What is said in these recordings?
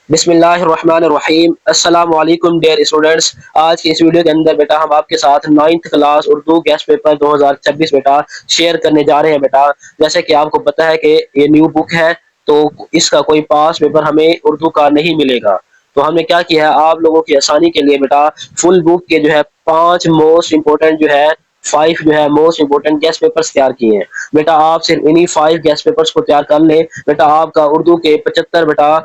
بسم اللہ الرحمن الرحیم۔ السلام علیکم ڈیئر اسٹوڈنٹس۔ آج کی اس ویڈیو کے اندر بیٹا ہم آپ کے ساتھ 9th class Urdu guest paper 2026 بیٹا شیئر کرنے جا رہے ہیں بیٹا۔ جیسے کہ آپ کو پتہ ہے کہ یہ نیو بک ہے تو اس کا کوئی پاس پیپر ہمیں اردو کا نہیں ملے گا، تو ہم نے کیا کیا ہے آپ لوگوں کی آسانی کے لیے بیٹا فل بک کے جو ہے 5 موسٹ امپورٹنٹ جو ہے 5 جو ہے موسٹ امپورٹنٹ گیسٹ پیپرز تیار کیے ہیں بیٹا۔ آپ صرف انہی 5 گیسٹ پیپرز کو تیار کر لیں بیٹا، آپ کا اردو کے 75 بیٹا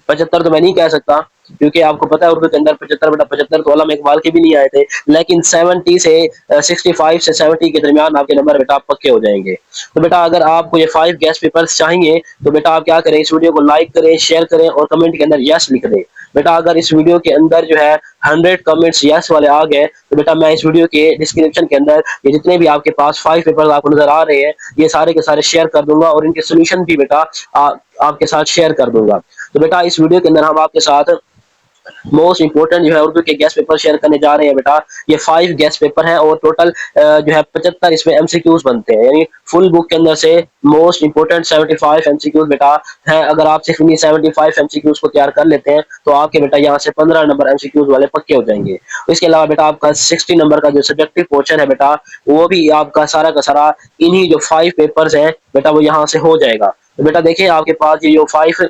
75 تو میں نہیں کہہ سکتا کیونکہ آپ کو پتا ہے اردو کے اندر 75 تو علامہ اقبال کے بھی نہیں آئے تھے، لیکن 70 سے 65 سے 70 کے درمیان آپ کے نمبر بیٹا پکے ہو جائیں گے۔ تو بیٹا اگر آپ کو یہ 5 گیسٹ پیپرز چاہیے تو بیٹا آپ کیا کریں، اس ویڈیو کو لائک کریں، شیئر کریں اور کمنٹ کے اندر یس لکھ دیں بیٹا۔ اگر اس ویڈیو کے اندر جو ہے 100 کمنٹس یس والے آ گئے تو بیٹا میں اس ویڈیو کے ڈسکرپشن کے اندر یہ جتنے بھی آپ کے پاس 5 پیپرز آپ کو نظر آ رہے ہیں یہ سارے کے سارے شیئر کر دوں گا اور ان کے سولوشن بھی بیٹا آپ کے ساتھ شیئر کر دوں گا۔ تو بیٹا اس ویڈیو کے اندر ہم آپ کے ساتھ موسٹ امپورٹنٹ جو ہے اردو کے گیسٹ پیپر شیئر کرنے جا رہے ہیں بیٹا۔ یہ 5 گیسٹ پیپر ہے اور ٹوٹل جو ہے 75 اس میں ایم سی کیوز بنتے ہیں، یعنی فل بک کے اندر سے most important 75 M C Qs بیٹا ہیں۔ اگر آپ صرف انہیں 75 ایم سی کیوز کو تیار کر لیتے ہیں تو آپ کے بیٹا یہاں سے 15 نمبر ایم سی کیوز والے پکے ہو جائیں گے۔ اس کے علاوہ بیٹا آپ کا 60 نمبر کا جو سبجیکٹو پورشن ہے بیٹا وہ بھی آپ کا سارا انہی جو 5 پیپرز ہیں بیٹا وہ یہاں سے ہو جائے گا۔ تو بیٹا دیکھیں آپ کے پاس یہ جو 5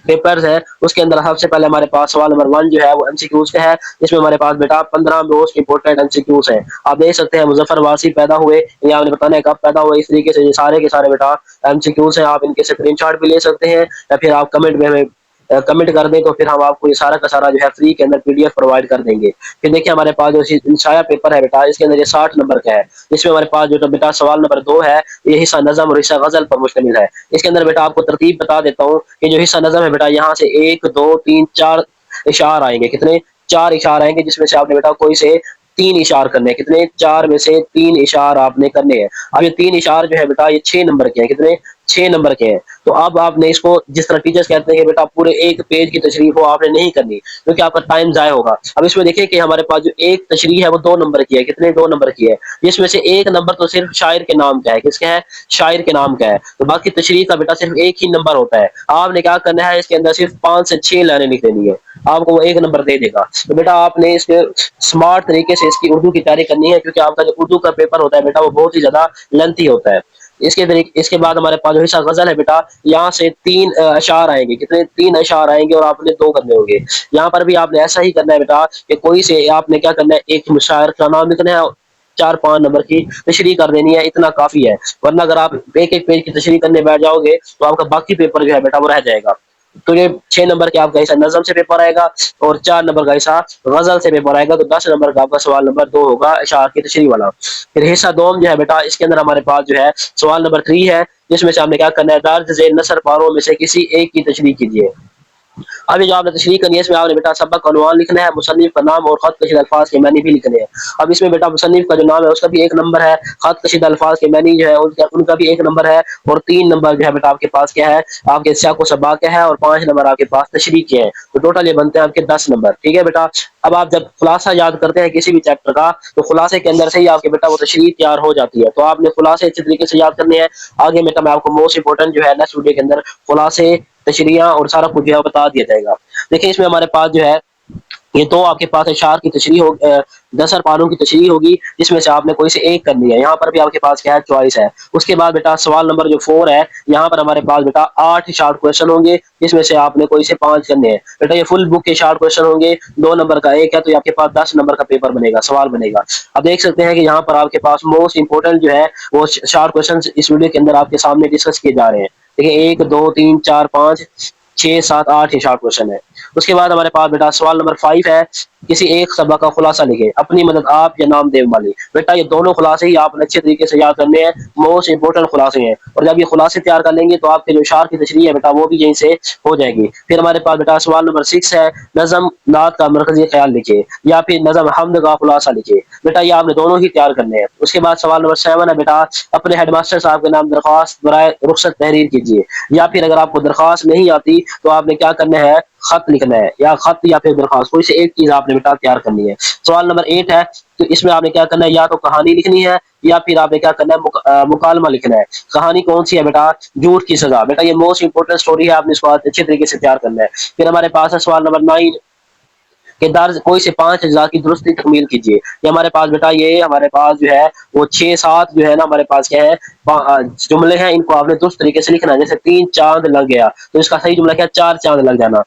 پیپرز ہے اس کے اندر سب سے پہلے ہمارے پاس سوال نمبر 1 جو ہے وہ ایم سی کیوز کا ہے، اس میں ہمارے پاس بیٹا 15 most important M C Qs ہیں۔ آپ دیکھ سکتے ہیں مظفر واسی پیدا ہوئے یا آپ نے بتانا ہے کب پیدا ہوئے، اس طریقے سے یہ سارے کے سارے بیٹا ایم سی کیوز ہیں۔ آپ ان کے اسکرین شاٹ بھی لے سکتے ہیں یا پھر آپ کمنٹ میں ہمیں کمنٹ کر دیں تو پھر ہم آپ کو یہ سارا کا سارا جو ہے فری کے اندر پی ڈی ایف پرووائڈ کر دیں گے۔ پھر دیکھیں ہمارے پاس جو انشاء پیپر ہے بیٹا اس کے اندر یہ 60 نمبر کا ہے، اس میں ہمارے پاس جو بیٹا سوال نمبر 2 ہے یہ حصہ نظم اور حصہ غزل پر مشتمل ہے۔ اس کے اندر بیٹا آپ کو ترتیب بتا دیتا ہوں کہ جو حصہ نظم ہے بیٹا یہاں سے 1 2 3 4 اشعار آئیں گے، کتنے 4 اشعار آئیں گے، جس میں سے آپ نے بیٹا کوئی سے 3 اشعار کرنے ہیں، کتنے 4 میں سے 3 اشعار آپ نے کرنے ہیں۔ اب یہ 3 اشعار جو ہے بیٹا یہ 6 نمبر کے ہیں، کتنے 6 نمبر کے ہیں۔ تو اب آپ نے اس کو جس طرح ٹیچرز کہتے ہیں کہ بیٹا پورے ایک پیج کی تشریح وہ آپ نے نہیں کرنی کیونکہ آپ کا ٹائم ضائع ہوگا۔ اب اس میں دیکھیں کہ ہمارے پاس جو ایک تشریح ہے وہ 2 نمبر کی ہے، کتنے 2 نمبر کی ہے، جس میں سے ایک نمبر تو صرف شاعر کے نام کا ہے، کس کا ہے شاعر کے نام کا ہے، تو باقی تشریح کا بیٹا صرف ایک ہی نمبر ہوتا ہے۔ آپ نے کیا کرنا ہے اس کے اندر صرف 5 سے 6 لائنیں لکھ دینی ہے، آپ کو وہ ایک نمبر دے دے گا۔ تو بیٹا آپ نے اس کے اسمارٹ طریقے سے اس کی اردو کی تیاری کرنی ہے کیونکہ آپ کا جو اردو کا پیپر ہوتا ہے بیٹا وہ بہت ہی زیادہ لینتھی ہوتا ہے۔ اس کے بعد ہمارے پاس جو حصہ غزل ہے بیٹا یہاں سے 3 اشعار آئیں گے، کتنے 3 اشعار آئیں گے اور آپ نے 2 کرنے ہوں گے۔ یہاں پر بھی آپ نے ایسا ہی کرنا ہے بیٹا کہ کوئی سے آپ نے کیا کرنا ہے ایک مشاعر کا نام لکھنا ہے، 4 5 نمبر کی تشریح کر دینی ہے، اتنا کافی ہے، ورنہ اگر آپ ایک ایک پیج کی تشریح کرنے بیٹھ جاؤ گے تو آپ کا باقی پیپر جو ہے بیٹا وہ رہ جائے گا۔ تو یہ 6 نمبر کے آپ کا حصہ نظم سے پیپر آئے گا اور 4 نمبر کا حصہ غزل سے پیپر آئے گا، تو 10 نمبر کا آپ کا سوال نمبر 2 ہوگا اشعار کی تشریح والا۔ پھر حصہ دوم جو ہے بیٹا اس کے اندر ہمارے پاس جو ہے سوال نمبر 3 ہے، جس میں سے آپ نے کیا کرنا ہے درج ذیل نثر پاروں میں سے کسی ایک کی تشریح کیجیے۔ اب یہ جو آپ نے تشریح کرنی ہے اس میں آپ نے بیٹا سبق عنوان لکھنا ہے، مصنف کا نام اور خط کشید الفاظ کے معنی بھی لکھنے ہیں۔ اب اس میں بیٹا مصنف کا جو نام ہے اس کا بھی 1 نمبر ہے، خط کشید الفاظ کے معنی جو ہے ان کا بھی 1 نمبر ہے اور 3 نمبر جو ہے بیٹا آپ کے پاس کیا ہے آپ کے سیاق و سباق کیا ہے اور 5 نمبر آپ کے پاس تشریح کے ہیں، تو ٹوٹل یہ بنتے ہیں آپ کے 10 نمبر، ٹھیک ہے بیٹا۔ اب آپ جب خلاصہ یاد کرتے ہیں کسی بھی چیپٹر کا تو خلاصے کے اندر سے ہی آپ کے بیٹا وہ تشریح تیار ہو جاتی ہے، تو آپ نے خلاصے اچھی طریقے سے یاد کرنے ہیں۔ آگے بیٹا میں آپ کو موسٹ امپورٹنٹ جو ہے نیکسٹ ویڈیو کے اندر خلاصے تشریح اور سارا کچھ جو ہے بتا دیا جائے گا۔ دیکھیں اس میں ہمارے پاس جو ہے یہ تو آپ کے پاس اشعار کی تشریح ہو 10 پاروں کی تشریح ہوگی جس میں سے آپ نے کوئی سے ایک کرنی ہے، یہاں پر بھی آپ کے پاس کیا ہے چوائس ہے۔ اس کے بعد بیٹا سوال نمبر جو 4 ہے یہاں پر ہمارے پاس بیٹا 8 شارٹ کویشچن ہوں گے جس میں سے آپ نے کوئی سے 5 کرنے ہیں بیٹا۔ یہ فل بک کے شارٹ کویشچن ہوں گے، 2 نمبر کا ایک ہے، تو یہ آپ کے پاس 10 نمبر کا پیپر بنے گا، سوال بنے گا۔ اب دیکھ سکتے ہیں کہ یہاں پر آپ کے پاس موسٹ امپورٹنٹ جو ہے وہ شارٹ کویشچن اس ویڈیو کے اندر آپ کے سامنے ڈسکس کیے جا رہے ہیں۔ دیکھیں 1 2 3 4 5 6 7 8 یہ شارٹ کویشچن ہے۔ اس کے بعد ہمارے پاس بیٹا سوال نمبر 5 ہے، کسی ایک سبق کا خلاصہ لکھے، اپنی مدد آپ یا نام دیو والی۔ بیٹا یہ دونوں خلاصے ہی آپ نے اچھے طریقے سے یاد کرنے ہیں، موسٹ امپورٹنٹ خلاصے ہیں، اور جب یہ خلاصے تیار کر لیں گے تو آپ کے جو اشعار کی تشریح ہے بیٹا وہ بھی یہیں سے ہو جائے گی۔ پھر ہمارے پاس بیٹا سوال نمبر 6 ہے، نظم نعت کا مرکزی خیال لکھے یا پھر نظم حمد کا خلاصہ لکھے۔ بیٹا یہ آپ نے دونوں ہی تیار کرنے ہیں۔ اس کے بعد سوال نمبر 7 ہے بیٹا اپنے ہیڈ ماسٹر صاحب کے نام درخواست برائے رخصت تحریر کیجیے، یا پھر اگر آپ کو درخواست نہیں آتی تو آپ نے کیا کرنا ہے خط لکھنا ہے، یا خط یا پھر درخواست، کوئی سے ایک چیز آپ نے بیٹا تیار کرنی ہے۔ سوال نمبر 8 ہے، تو اس میں آپ نے کیا کرنا ہے یا تو کہانی لکھنی ہے یا پھر آپ نے کیا کرنا ہے، مکالمہ لکھنا ہے۔ کہانی کون سی ہے بیٹا؟ جھوٹ کی سزا۔ بیٹا یہ موسٹ امپورٹنٹ اسٹوری ہے، آپ نے اس کو اچھے طریقے سے تیار کرنا ہے۔ پھر ہمارے پاس ہے سوال نمبر 9 کہ درج کوئی سے 5 اجزاء کی درستی تکمیل کیجیے۔ یہ ہمارے پاس بیٹا، یہ ہمارے پاس جو ہے وہ 6-7 جو ہے نا ہمارے پاس کیا ہے، جملے ہیں، ان کو آپ نے درست طریقے سے لکھنا ہے۔ جیسے 3 چاند لگ گیا، تو اس کا صحیح جملہ کیا ہے؟ 4 چاند لگ جانا۔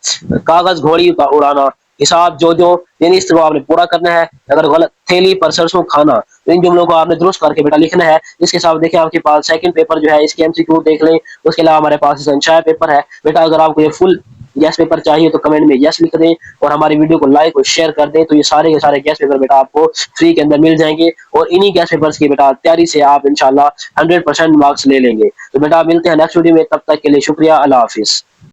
کاغذ گھوڑی کا اڑانا، حساب جو یعنی اس کو آپ نے پورا کرنا ہے۔ اگر غلط، تھیلی پر سرسوں کھانا، تو ان جملوں کو آپ نے درست کر کے بیٹا لکھنا ہے۔ اس کے ساتھ دیکھیں آپ کے پاس سیکنڈ پیپر جو ہے، اس کے MCQ دیکھ لیں۔ اس کے علاوہ ہمارے پاس انشاء پیپر ہے بیٹا۔ اگر آپ کو یہ فل یس پیپر چاہیے تو کمنٹ میں یس لکھ دیں، اور ہماری ویڈیو کو لائک اور شیئر کر دیں، تو یہ سارے کے سارے گیس پیپر بیٹا آپ کو فری کے اندر مل جائیں گے، اور انہی گیس پیپرز کی بیٹا تیاری سے آپ انشاءاللہ 100% مارکس لے لیں گے۔ تو بیٹا ملتے ہیں نیکسٹ ویڈیو میں، تب تک کے لیے شکریہ، اللہ حافظ۔